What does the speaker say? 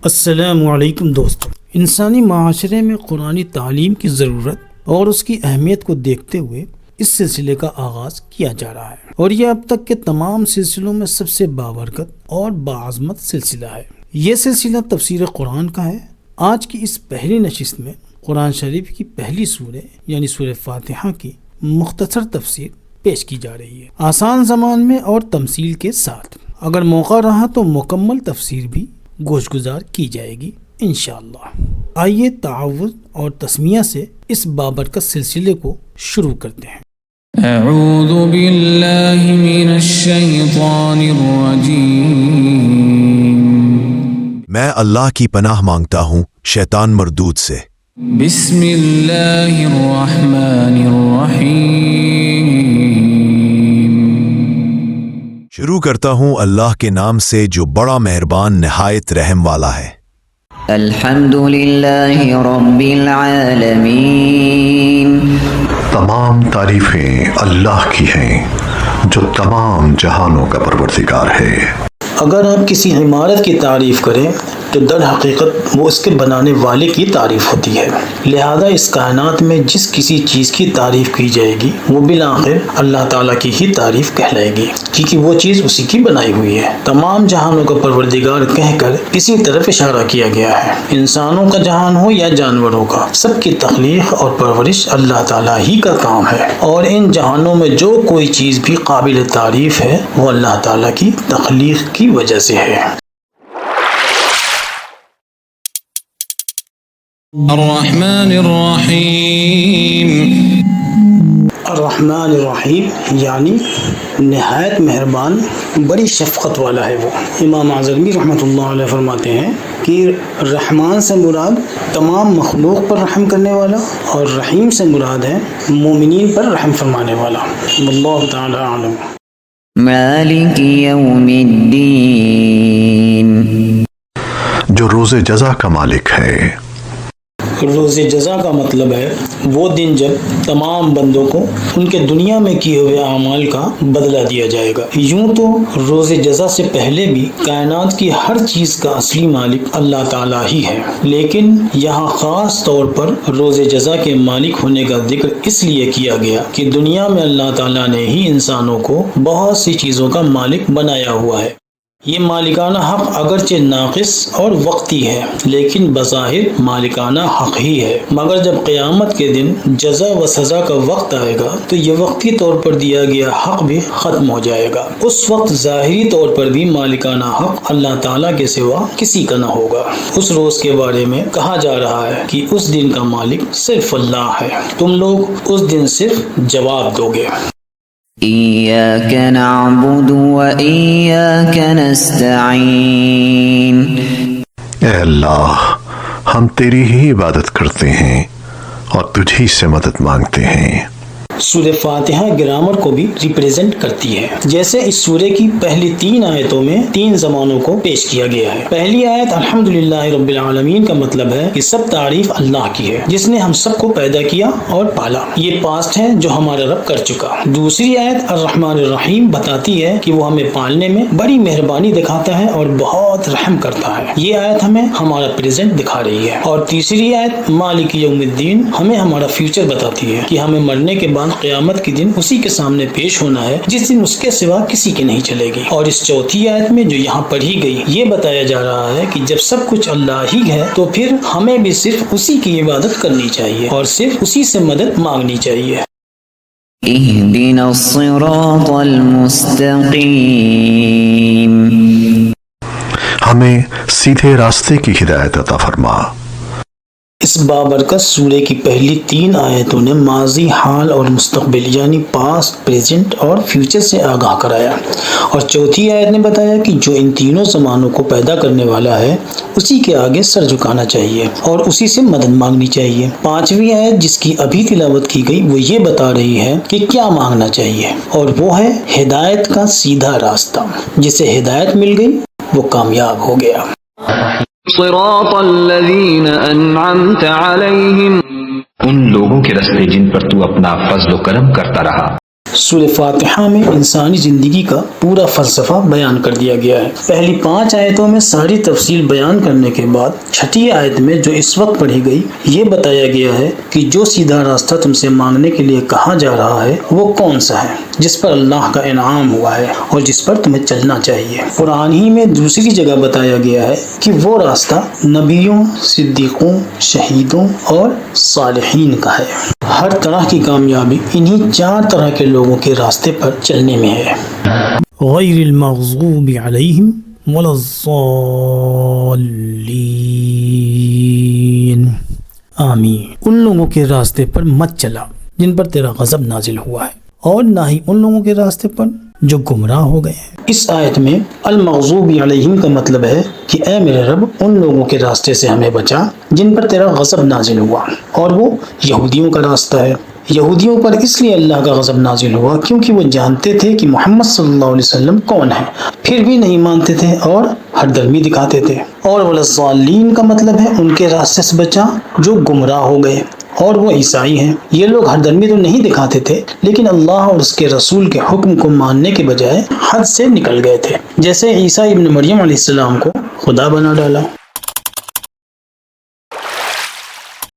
السلام علیکم دوستو، انسانی معاشرے میں قرآنی تعلیم کی ضرورت اور اس کی اہمیت کو دیکھتے ہوئے اس سلسلے کا آغاز کیا جا رہا ہے، اور یہ اب تک کے تمام سلسلوں میں سب سے بابرکت اور باعظمت سلسلہ ہے۔ یہ سلسلہ تفسیر قرآن کا ہے۔ آج کی اس پہلی نشست میں قرآن شریف کی پہلی سورہ یعنی سورہ فاتحہ کی مختصر تفسیر پیش کی جا رہی ہے، آسان زبان میں اور تمثیل کے ساتھ۔ اگر موقع رہا تو مکمل تفسیر بھی گوش گزار کی جائے گی انشاءاللہ۔ آئیے تعوذ اور تسمیہ سے اس بابرکت سلسلے کو شروع کرتے ہیں۔ اعوذ باللہ من الشیطان الرجیم، میں اللہ کی پناہ مانگتا ہوں شیطان مردود سے۔ بسم اللہ الرحمن الرحیم، شروع کرتا ہوں اللہ کے نام سے جو بڑا مہربان نہایت رحم والا ہے۔ الحمد للہ رب العالمین، تمام تعریفیں اللہ کی ہیں جو تمام جہانوں کا پروردگار ہے۔ اگر آپ کسی عمارت کی تعریف کریں تو در حقیقت وہ اس کے بنانے والے کی تعریف ہوتی ہے، لہذا اس کائنات میں جس کسی چیز کی تعریف کی جائے گی وہ بالآخر اللہ تعالیٰ کی ہی تعریف کہلائے گی، کیونکہ وہ چیز اسی کی بنائی ہوئی ہے۔ تمام جہانوں کا پروردگار کہہ کر اسی طرف اشارہ کیا گیا ہے۔ انسانوں کا جہان ہو یا جانوروں کا، سب کی تخلیق اور پرورش اللہ تعالیٰ ہی کا کام ہے، اور ان جہانوں میں جو کوئی چیز بھی قابل تعریف ہے وہ اللہ تعالیٰ کی تخلیق کی وجہ سے ہے۔ الرحمن الرحیم، الرحمن الرحیم یعنی نہایت مہربان، بڑی شفقت والا ہے وہ۔ امام اعظمی رحمۃ اللہ علیہ فرماتے ہیں کہ رحمان سے مراد تمام مخلوق پر رحم کرنے والا، اور رحیم سے مراد ہے مومنین پر رحم فرمانے والا۔ واللہ تعالی اعلم۔ مالک یوم الدین، جو روز جزا کا مالک ہے۔ روز جزا کا مطلب ہے وہ دن جب تمام بندوں کو ان کے دنیا میں کیے ہوئے اعمال کا بدلہ دیا جائے گا۔ یوں تو روز جزا سے پہلے بھی کائنات کی ہر چیز کا اصلی مالک اللہ تعالیٰ ہی ہے، لیکن یہاں خاص طور پر روز جزا کے مالک ہونے کا ذکر اس لیے کیا گیا کہ دنیا میں اللہ تعالیٰ نے ہی انسانوں کو بہت سی چیزوں کا مالک بنایا ہوا ہے۔ یہ مالکانہ حق اگرچہ ناقص اور وقتی ہے، لیکن بظاہر مالکانہ حق ہی ہے، مگر جب قیامت کے دن جزا و سزا کا وقت آئے گا تو یہ وقتی طور پر دیا گیا حق بھی ختم ہو جائے گا۔ اس وقت ظاہری طور پر بھی مالکانہ حق اللہ تعالیٰ کے سوا کسی کا نہ ہوگا۔ اس روز کے بارے میں کہا جا رہا ہے کہ اس دن کا مالک صرف اللہ ہے، تم لوگ اس دن صرف جواب دو گے۔ ایاک نعبد و ایاک نستعین، اے اللہ، ہم تیری ہی عبادت کرتے ہیں اور تجھی سے مدد مانگتے ہیں۔ سورہ فاتحہ گرامر کو بھی ریپریزنٹ کرتی ہے، جیسے اس سورہ کی پہلی 3 آیتوں میں 3 زبانوں کو پیش کیا گیا ہے۔ پہلی آیت الحمدللہ رب العالمین کا مطلب ہے کہ سب تعریف اللہ کی ہے جس نے ہم سب کو پیدا کیا اور پالا، یہ پاسٹ ہے جو ہمارا رب کر چکا۔ دوسری آیت الرحمن الرحیم بتاتی ہے کہ وہ ہمیں پالنے میں بڑی مہربانی دکھاتا ہے اور بہت رحم کرتا ہے، یہ آیت ہمیں ہمارا پریزنٹ دکھا رہی ہے۔ اور تیسری آیت مالک یوم الدین ہمیں ہمارا فیوچر بتاتی ہے کہ ہمیں مرنے کے بعد قیامت کے دن اسی کے سامنے پیش ہونا ہے جس دن اس کے سوا کسی کی نہیں چلے گی۔ اور اس چوتھی آیت میں جو یہاں پڑھی گئی یہ بتایا جا رہا ہے کہ جب سب کچھ اللہ ہی ہے تو پھر ہمیں بھی صرف اسی کی عبادت کرنی چاہیے اور صرف اسی سے مدد مانگنی چاہیے۔ اہدنا الصراط المستقیم، ہمیں سیدھے راستے کی ہدایت عطا فرما۔ اس بابرکت سورہ کی پہلی 3 آیتوں نے ماضی، حال اور مستقبل یعنی پاسٹ، پریزنٹ اور فیوچر سے آگاہ کرایا، اور چوتھی آیت نے بتایا کہ جو ان تینوں زمانوں کو پیدا کرنے والا ہے اسی کے آگے سر جھکانا چاہیے اور اسی سے مدد مانگنی چاہیے۔ 5ویں آیت جس کی ابھی تلاوت کی گئی وہ یہ بتا رہی ہے کہ کیا مانگنا چاہیے، اور وہ ہے ہدایت کا سیدھا راستہ۔ جسے ہدایت مل گئی وہ کامیاب ہو گیا۔ صراط الذین انعمت علیہم، ان لوگوں کے رستے جن پر تو اپنا فضل و کرم کرتا رہا۔ سورہ فاتحہ میں انسانی زندگی کا پورا فلسفہ بیان کر دیا گیا ہے۔ پہلی 5 آیتوں میں ساری تفصیل بیان کرنے کے بعد 6 آیت میں جو اس وقت پڑھی گئی یہ بتایا گیا ہے کہ جو سیدھا راستہ تم سے مانگنے کے لیے کہا جا رہا ہے وہ کون سا ہے جس پر اللہ کا انعام ہوا ہے اور جس پر تمہیں چلنا چاہیے۔ قرآن ہی میں دوسری جگہ بتایا گیا ہے کہ وہ راستہ نبیوں، صدیقوں، شہیدوں اور صالحین کا ہے۔ ہر طرح کی کامیابی انہی 4 طرح کے لوگوں کے راستے پر چلنے میں ہے۔ غیر المغضوب علیہم ولا الضالین، آمین۔ ان لوگوں کے راستے پر مت چلا جن پر تیرا غضب نازل ہوا ہے، اور نہ ہی ان لوگوں کے راستے پر جو گمراہ ہو گئے ہیں۔ اس آیت میں المغضوب علیہم کا مطلب ہے کہ اے میرے رب ان لوگوں کے راستے سے ہمیں بچا جن پر تیرا غضب نازل ہوا، اور وہ یہودیوں کا راستہ ہے۔ یہودیوں پر اس لیے اللہ کا غضب نازل ہوا کیونکہ وہ جانتے تھے کہ محمد صلی اللہ علیہ وسلم کون ہے، پھر بھی نہیں مانتے تھے اور ہر درمی دکھاتے تھے۔ اور والضالین کا مطلب ہے ان کے راستے سے بچا جو گمراہ ہو گئے، اور وہ عیسائی ہیں۔ یہ لوگ ہر درمی تو نہیں دکھاتے تھے لیکن اللہ اور اس کے رسول کے حکم کو ماننے کے بجائے حد سے نکل گئے تھے، جیسے عیسیٰ ابن مریم علیہ السلام کو خدا بنا ڈالا۔